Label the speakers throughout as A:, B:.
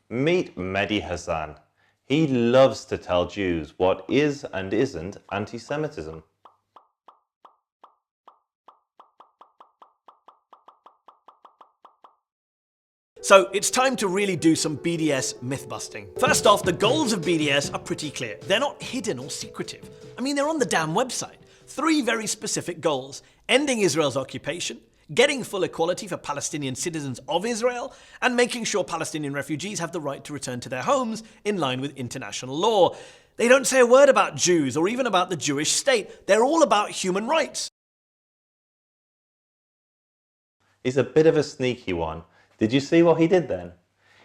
A: Meet Mehdi Hasan. He loves to tell Jews what is and isn't anti-Semitism.
B: So it's time to really do some BDS myth-busting. First off, the goals of BDS are pretty clear. They're not hidden or secretive. I mean, they're on the damn website. 3 very specific goals: ending Israel's occupation, getting full equality for Palestinian citizens of Israel, and making sure Palestinian refugees have the right to return to their homes in line with international law. They don't say a word about Jews or even about the Jewish state. They're all about human rights.
A: He's a bit of a sneaky one. Did you see what he did then?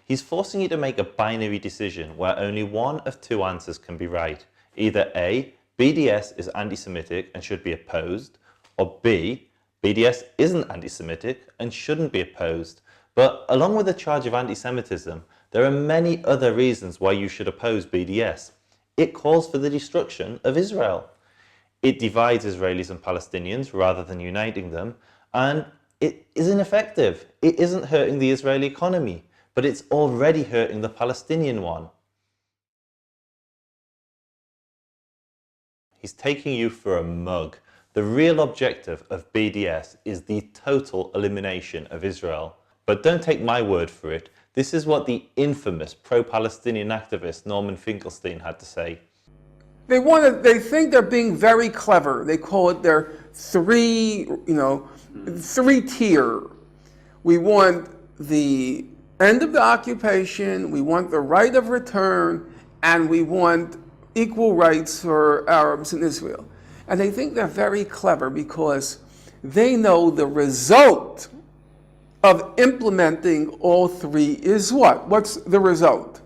A: He's forcing you to make a binary decision where only one of 2 answers can be right. Either A, BDS is anti-Semitic and should be opposed, or B, BDS isn't anti-Semitic and shouldn't be opposed. But along with the charge of anti-Semitism, there are many other reasons why you should oppose BDS. It calls for the destruction of Israel. It divides Israelis and Palestinians rather than uniting them, and it is ineffective. It isn't hurting the Israeli economy, but it's already hurting the Palestinian one. He's taking you for a mug. The real objective of BDS is the total elimination of Israel. But don't take my word for it. This is what the infamous pro-Palestinian activist Norman Finkelstein had to say.
C: They think they're being very clever. They call it their three-tier. We want the end of the occupation, we want the right of return, and we want equal rights for Arabs in Israel. And they think they're very clever because they know the result of implementing all 3 is what? What's the result?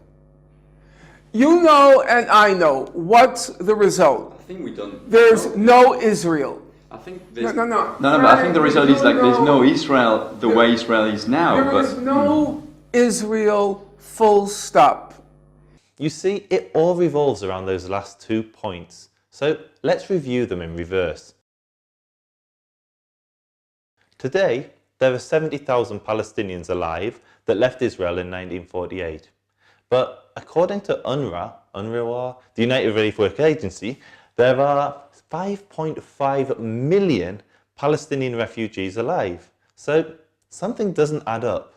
C: You know and I know. What's the result?
D: I think we don't.
C: There's no Israel.
D: I think there's
C: No.
D: But I think the result is like there's no Israel the way Israel is now.
C: There is no Israel, full stop.
A: You see, it all revolves around those last 2 points. So let's review them in reverse. Today, there are 70,000 Palestinians alive that left Israel in 1948. But according to UNRWA, the United Relief Work Agency, there are 5.5 million Palestinian refugees alive. So something doesn't add up.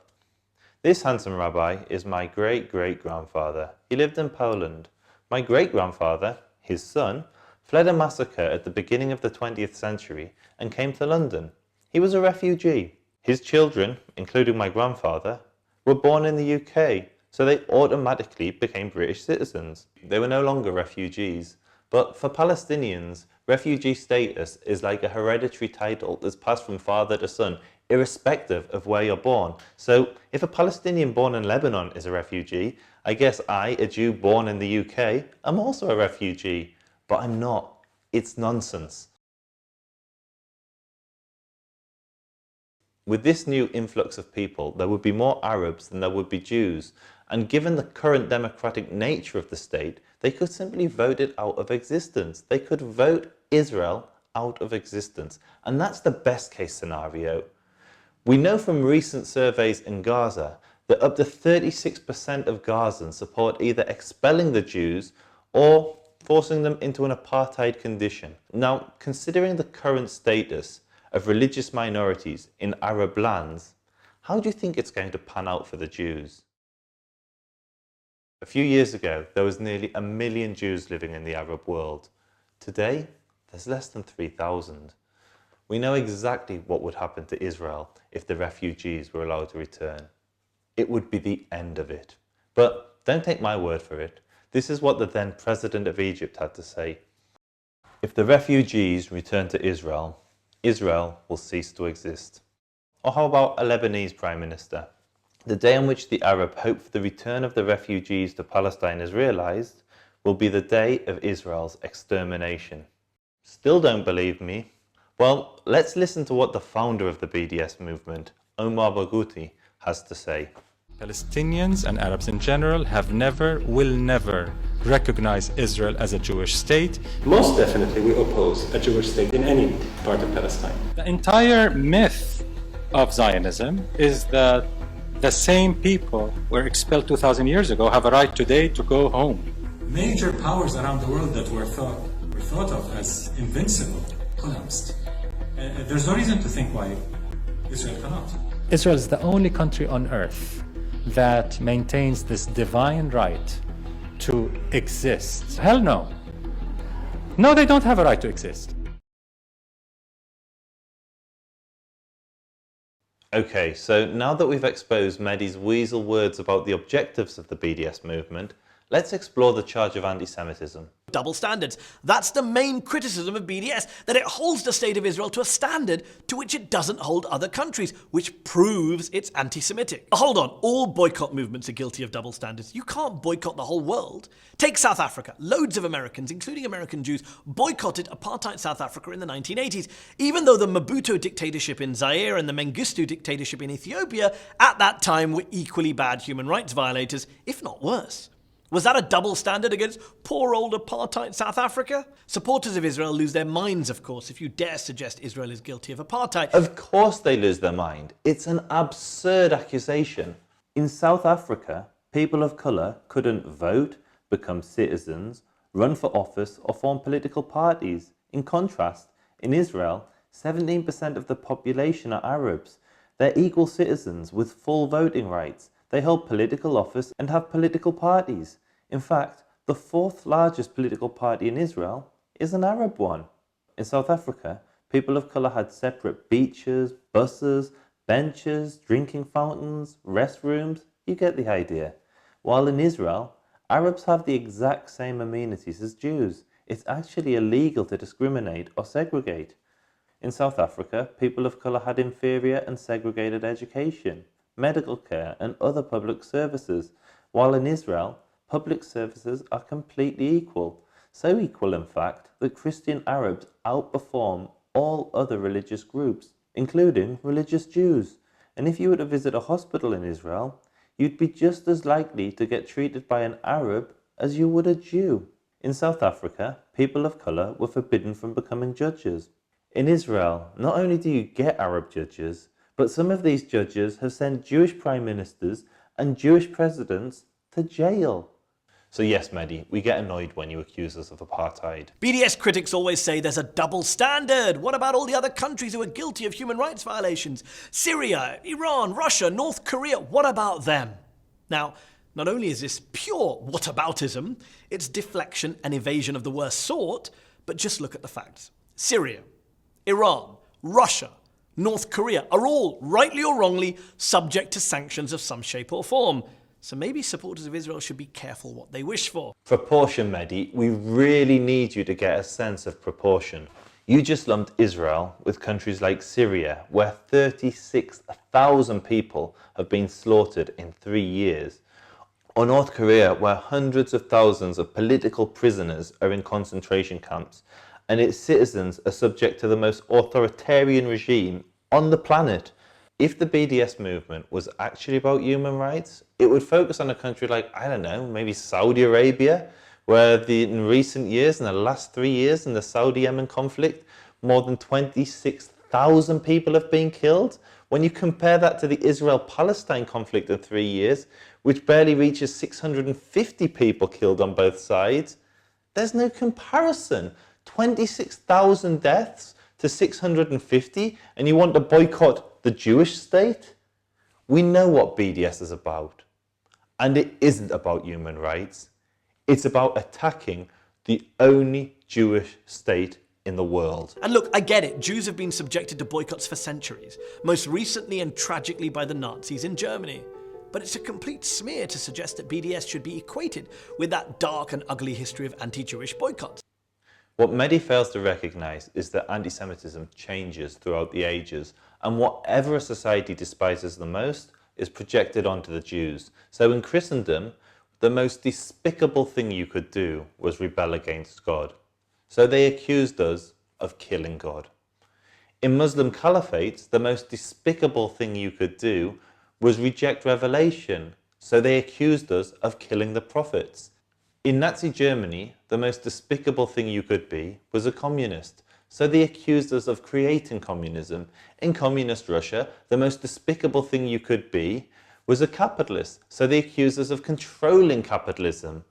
A: This handsome rabbi is my great-great-grandfather. He lived in Poland. My great-grandfather, his son, fled a massacre at the beginning of the 20th century and came to London. He was a refugee. His children, including my grandfather, were born in the UK, so they automatically became British citizens. They were no longer refugees. But for Palestinians, refugee status is like a hereditary title that's passed from father to son, irrespective of where you're born. So if a Palestinian born in Lebanon is a refugee, I guess I, a Jew born in the UK, am also a refugee. But I'm not. It's nonsense. With this new influx of people, there would be more Arabs than there would be Jews. And given the current democratic nature of the state, they could simply vote it out of existence. They could vote Israel out of existence. And that's the best case scenario. We know from recent surveys in Gaza that up to 36% of Gazans support either expelling the Jews or forcing them into an apartheid condition. Now, considering the current status of religious minorities in Arab lands, how do you think it's going to pan out for the Jews? A few years ago, there was nearly 1 million Jews living in the Arab world. Today, there's less than 3,000. We know exactly what would happen to Israel if the refugees were allowed to return. It would be the end of it. But don't take my word for it. This is what the then President of Egypt had to say. If the refugees return to Israel, Israel will cease to exist. Or how about a Lebanese Prime Minister? The day on which the Arab hope for the return of the refugees to Palestine is realised will be the day of Israel's extermination. Still don't believe me? Well, let's listen to what the founder of the BDS movement, Omar Barghouti, has to say.
E: Palestinians and Arabs in general have never, will never recognize Israel as a Jewish state.
F: Most definitely we oppose a Jewish state in any part of Palestine.
E: The entire myth of Zionism is that The same people were expelled 2,000 years ago have a right today to go home.
F: Major powers around the world that were thought of as invincible collapsed. There's no reason to think why Israel cannot.
E: Israel is the only country on earth that maintains this divine right to exist. Hell no. No, they don't have a right to exist.
A: Okay, so now that we've exposed Mehdi's weasel words about the objectives of the BDS movement, let's explore the charge of anti-Semitism.
B: Double standards. That's the main criticism of BDS, that it holds the state of Israel to a standard to which it doesn't hold other countries, which proves it's anti-Semitic. Hold on, all boycott movements are guilty of double standards. You can't boycott the whole world. Take South Africa. Loads of Americans, including American Jews, boycotted apartheid South Africa in the 1980s, even though the Mobutu dictatorship in Zaire and the Mengistu dictatorship in Ethiopia at that time were equally bad human rights violators, if not worse. Was that a double standard against poor old apartheid South Africa? Supporters of Israel lose their minds, of course, if you dare suggest Israel is guilty of apartheid.
A: Of course they lose their mind. It's an absurd accusation. In South Africa, people of colour couldn't vote, become citizens, run for office or form political parties. In contrast, in Israel, 17% of the population are Arabs. They're equal citizens with full voting rights. They hold political office and have political parties. In fact, the fourth largest political party in Israel is an Arab one. In South Africa, people of colour had separate beaches, buses, benches, drinking fountains, restrooms. You get the idea. While in Israel, Arabs have the exact same amenities as Jews. It's actually illegal to discriminate or segregate. In South Africa, people of colour had inferior and segregated education, medical care and other public services, while in Israel, public services are completely equal. So equal, in fact, that Christian Arabs outperform all other religious groups, including religious Jews. And if you were to visit a hospital in Israel, you'd be just as likely to get treated by an Arab as you would a Jew. In South Africa, people of colour were forbidden from becoming judges. In Israel, not only do you get Arab judges, but some of these judges have sent Jewish prime ministers and Jewish presidents to jail. So yes, Mehdi, we get annoyed when you accuse us of apartheid.
B: BDS critics always say there's a double standard. What about all the other countries who are guilty of human rights violations? Syria, Iran, Russia, North Korea, what about them? Now, not only is this pure whataboutism, it's deflection and evasion of the worst sort, but just look at the facts. Syria, Iran, Russia, North Korea are all, rightly or wrongly, subject to sanctions of some shape or form. So maybe supporters of Israel should be careful what they wish for.
A: Proportion, Mehdi. We really need you to get a sense of proportion. You just lumped Israel with countries like Syria, where 36,000 people have been slaughtered in 3 years. Or North Korea, where hundreds of thousands of political prisoners are in concentration camps, and its citizens are subject to the most authoritarian regime on the planet. If the BDS movement was actually about human rights, it would focus on a country like, I don't know, maybe Saudi Arabia, where in recent years, in the last 3 years in the Saudi-Yemen conflict, more than 26,000 people have been killed. When you compare that to the Israel-Palestine conflict of 3 years, which barely reaches 650 people killed on both sides, there's no comparison. 26,000 deaths to 650, and you want to boycott the Jewish state? We know what BDS is about. And it isn't about human rights. It's about attacking the only Jewish state in the world.
B: And look, I get it. Jews have been subjected to boycotts for centuries, most recently and tragically by the Nazis in Germany. But it's a complete smear to suggest that BDS should be equated with that dark and ugly history of anti-Jewish boycotts.
A: What Mehdi fails to recognise is that anti-Semitism changes throughout the ages, and whatever a society despises the most is projected onto the Jews. So in Christendom, the most despicable thing you could do was rebel against God. So they accused us of killing God. In Muslim caliphates, the most despicable thing you could do was reject revelation. So they accused us of killing the prophets. In Nazi Germany, the most despicable thing you could be was a communist. So they accused us of creating communism. In communist Russia, the most despicable thing you could be was a capitalist, so they accused us of controlling capitalism.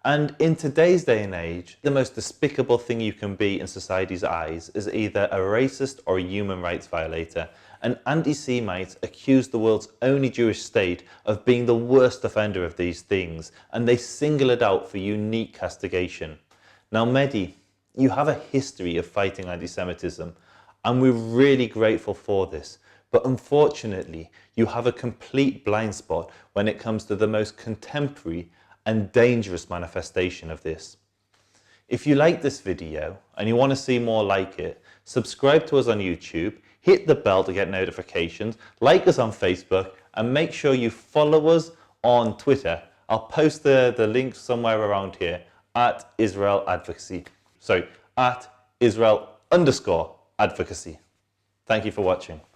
A: And in today's day and age, the most despicable thing you can be in society's eyes is either a racist or a human rights violator. And anti-Semites accuse the world's only Jewish state of being the worst offender of these things, and they single it out for unique castigation. Now, Mehdi, you have a history of fighting anti-Semitism, and we're really grateful for this. But unfortunately, you have a complete blind spot when it comes to the most contemporary and dangerous manifestation of this. If you like this video and you want to see more like it, subscribe to us on YouTube, hit the bell to get notifications, like us on Facebook, and make sure you follow us on Twitter. I'll post the link somewhere around here at Israel Advocacy. Sorry, at Israel_advocacy. Thank you for watching.